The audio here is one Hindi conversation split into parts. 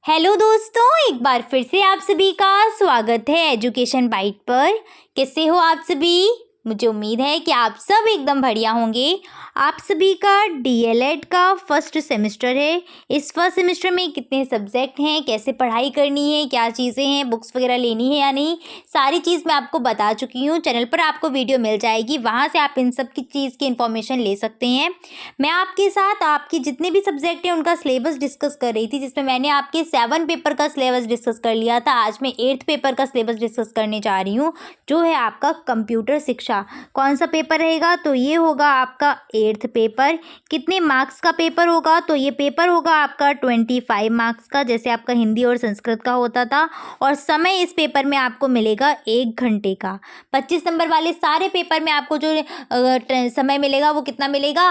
हेलो दोस्तों, एक बार फिर से आप सभी का स्वागत है एजुकेशन बाइट पर। कैसे हो आप सभी? मुझे उम्मीद है कि आप सब एकदम बढ़िया होंगे। आप सभी का डीएलएड का फर्स्ट सेमेस्टर है। इस फर्स्ट सेमेस्टर में कितने सब्जेक्ट हैं, कैसे पढ़ाई करनी है, क्या चीज़ें हैं, बुक्स वगैरह लेनी है या नहीं, सारी चीज़ मैं आपको बता चुकी हूँ। चैनल पर आपको वीडियो मिल जाएगी, वहाँ से आप इन सब की चीज़ की इन्फॉर्मेशन ले सकते हैं। मैं आपके साथ आपके जितने भी सब्जेक्ट हैं उनका सिलेबस डिस्कस कर रही थी, जिसमें मैंने आपके 7 पेपर का सिलेबस डिस्कस कर लिया था। आज मैं 8th पेपर का सिलेबस डिस्कस करने जा रही हूँ, जो है आपका कंप्यूटर शिक्षा। कौन सा पेपर रहेगा? तो ये होगा आपका 8th पेपर। कितने मार्क्स का पेपर होगा? तो ये पेपर होगा आपका 25 मार्क्स का, जैसे आपका हिंदी और संस्कृत का होता था। और समय इस पेपर में आपको मिलेगा 1 घंटे का। 25 नंबर वाले सारे पेपर में आपको जो समय मिलेगा वो कितना मिलेगा?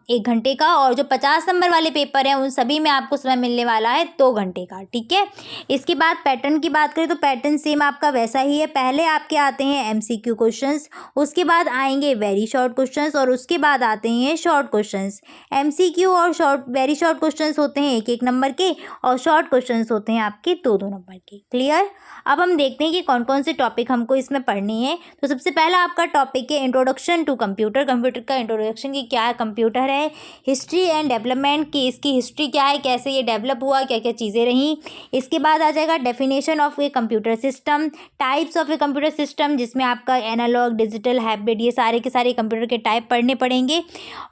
1 घंटे का। और जो 50 नंबर वाले पेपर हैं उन सभी में आपको समय मिलने वाला है 2 घंटे का। ठीक है। इसके बाद पैटर्न की बात करें तो पैटर्न सेम आपका वैसा ही है। पहले आपके आते हैं एमसीक्यू क्वेश्चंस, उसके बाद आएंगे वेरी शॉर्ट क्वेश्चंस और उसके बाद आते हैं शॉर्ट क्वेश्चंस। एमसीक्यू और वेरी शॉर्ट क्वेश्चंस होते हैं 1-1 नंबर के और शॉर्ट क्वेश्चंस होते हैं आपके 2-2 नंबर के। क्लियर? अब हम देखते हैं कि कौन कौन से टॉपिक हमको इसमें पढ़ने हैं। तो सबसे पहला आपका टॉपिक है इंट्रोडक्शन टू कंप्यूटर। कंप्यूटर का इंट्रोडक्शन की क्या कंप्यूटर है, हिस्ट्री एंड डेवलपमेंट की इसकी हिस्ट्री क्या है, कैसे ये डेवलप हुआ, क्या क्या चीज़ें रहीं। इसके बाद आ जाएगा definition of a computer system, types of a computer system, जिसमें आपका एनालॉग, डिजिटल, हाइब्रिड, ये सारे के सारे कंप्यूटर के टाइप पढ़ने पड़ेंगे।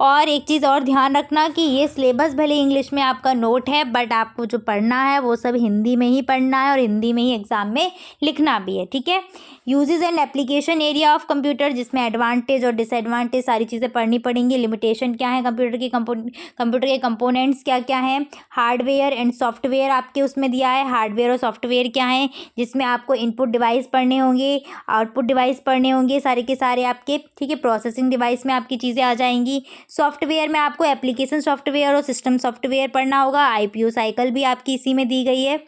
और एक चीज़ और ध्यान रखना कि ये सिलेबस भले इंग्लिश में आपका नोट है, बट आपको जो पढ़ना है वो सब हिंदी में ही पढ़ना है और हिंदी में ही एग्जाम में लिखना भी है। ठीक है। Uses and application area of computer, जिसमें एडवांटेज और डिसएडवांटेज सारी चीज़ें पढ़नी पड़ेंगी। लिमिटेशन क्या है कंप्यूटर के कंपोनेंट्स क्या क्या हैं। हार्डवेयर एंड सॉफ्टवेयर आपके उसमें दिया है। हार्डवेयर और सॉफ्टवेयर क्या है, जिसमें आपको इनपुट डिवाइस पढ़ने होंगे, आउटपुट डिवाइस पढ़ने होंगे, सारे के सारे आपके। ठीक है। प्रोसेसिंग डिवाइस में आपकी चीज़ें आ जाएंगी। सॉफ्टवेयर में आपको एप्लीकेशन सॉफ्टवेयर और सिस्टम सॉफ्टवेयर पढ़ना होगा। आईपीयू साइकिल भी आपकी इसी में दी गई है।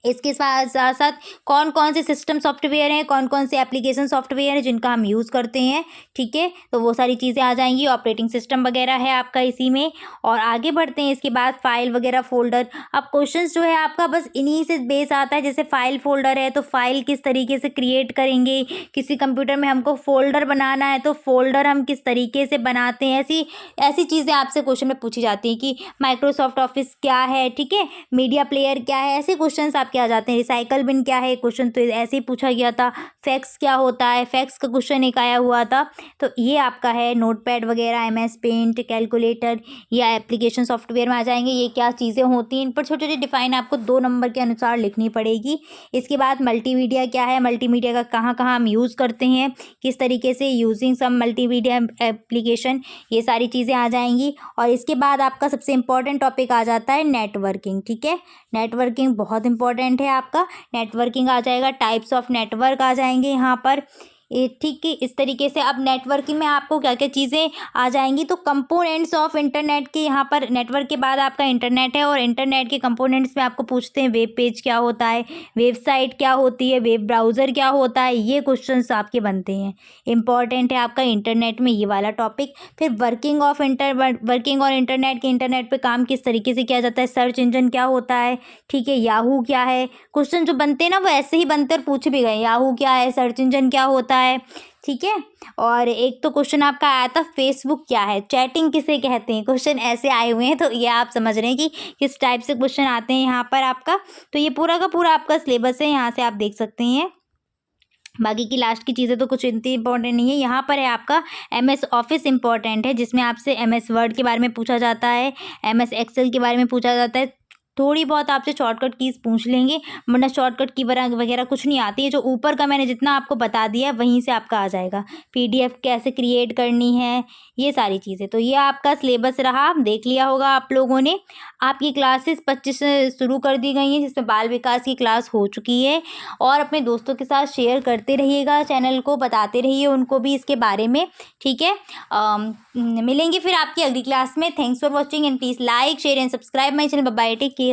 इसके साथ साथ कौन कौन से सिस्टम सॉफ्टवेयर हैं, कौन कौन से एप्लीकेशन सॉफ्टवेयर हैं जिनका हम यूज़ करते हैं। ठीक है। तो वो सारी चीज़ें आ जाएंगी। ऑपरेटिंग सिस्टम वगैरह है आपका इसी में। और आगे बढ़ते हैं। इसके बाद फाइल वगैरह, फोल्डर। अब क्वेश्चंस जो है आपका बस इन्हीं से बेस आता है। जैसे फाइल फोल्डर है तो फाइल किस तरीके से क्रिएट करेंगे, किसी कंप्यूटर में हमको फोल्डर बनाना है तो फोल्डर हम किस तरीके से बनाते हैं, ऐसी ऐसी चीज़ें आपसे क्वेश्चन में पूछी जाती हैं कि माइक्रोसॉफ्ट ऑफिस क्या है। ठीक है। मीडिया प्लेयर क्या है, ऐसे क्वेश्चन आपके आ जाते हैं। रिसाइकल बिन क्या है, क्वेश्चन तो ऐसे ही पूछा गया था। फैक्स क्या होता है, फैक्स का क्वेश्चन एक आया हुआ था। तो ये आपका है नोटपैड वगैरह, एमएस पेंट, कैलकुलेटर या एप्लीकेशन सॉफ्टवेयर में आ जाएंगे। ये क्या चीज़ें होती हैं, इन पर छोटे छोटे डिफाइन आपको 2 नंबर के अनुसार लिखनी पड़ेगी। इसके बाद मल्टीमीडिया क्या है, मल्टीमीडिया का कहाँ कहाँ हम यूज़ करते हैं, किस तरीके से यूजिंग सम मल्टीमीडिया एप्लीकेशन, ये सारी चीज़ें आ जाएंगी। और इसके बाद आपका सबसे इंपॉर्टेंट टॉपिक आ जाता है नेटवर्किंग। ठीक है। नेटवर्किंग बहुत इंपॉर्टेंट है आपका। नेटवर्किंग आ जाएगा, टाइप्स ऑफ नेटवर्क आ जाएंगे यहाँ पर। ये ठीक है। इस तरीके से अब नेटवर्किंग में आपको क्या क्या चीज़ें आ जाएंगी, तो कंपोनेंट्स ऑफ इंटरनेट के यहाँ पर नेटवर्क के बाद आपका इंटरनेट है और इंटरनेट के कंपोनेंट्स में आपको पूछते हैं वेब पेज क्या होता है, वेबसाइट क्या होती है, वेब ब्राउज़र क्या होता है, ये क्वेश्चंस आपके बनते हैं। इंपॉर्टेंट है आपका इंटरनेट में ये वाला टॉपिक। फिर वर्किंग और इंटरनेट के इंटरनेट पे काम किस तरीके से किया जाता है, सर्च इंजन क्या होता है। ठीक है। याहू क्या है, क्वेश्चन जो बनते हैं ना वो ऐसे ही बनते और पूछ भी गए, याहू क्या है, सर्च इंजन क्या होता है। ठीक है। और एक तो क्वेश्चन आपका आया था फेसबुक क्या है, चैटिंग किसे कहते हैं, क्वेश्चन ऐसे आए हुए हैं। तो ये आप समझ रहे हैं कि किस टाइप से क्वेश्चन आते हैं यहाँ पर आपका। तो ये पूरा का पूरा आपका सिलेबस है, यहाँ से आप देख सकते हैं। बाकी की लास्ट की चीज़ें तो कुछ इतनी इंपॉर्टेंट नहीं है। यहाँ पर है आपका एमएस ऑफिस इंपॉर्टेंट है, जिसमें आपसे एमएस वर्ड के बारे में पूछा जाता है, एमएस एक्सेल के बारे में पूछा जाता है। थोड़ी बहुत आपसे शॉर्टकट कीज़ पूछ लेंगे, वरना शॉर्टकट की वगैरह कुछ नहीं आती है। जो ऊपर का मैंने जितना आपको बता दिया वहीं से आपका आ जाएगा। पीडीएफ कैसे क्रिएट करनी है, ये सारी चीज़ें। तो ये आपका सिलेबस रहा, देख लिया होगा आप लोगों ने। आपकी क्लासेस 25 से शुरू कर दी गई हैं, जिसमें बाल विकास की क्लास हो चुकी है। और अपने दोस्तों के साथ शेयर करते रहिएगा, चैनल को बताते रहिए उनको भी इसके बारे में। ठीक है। मिलेंगे फिर आपकी अगली क्लास में। Thanks for watching and please like, share and subscribe my channel. Bye bye, take care.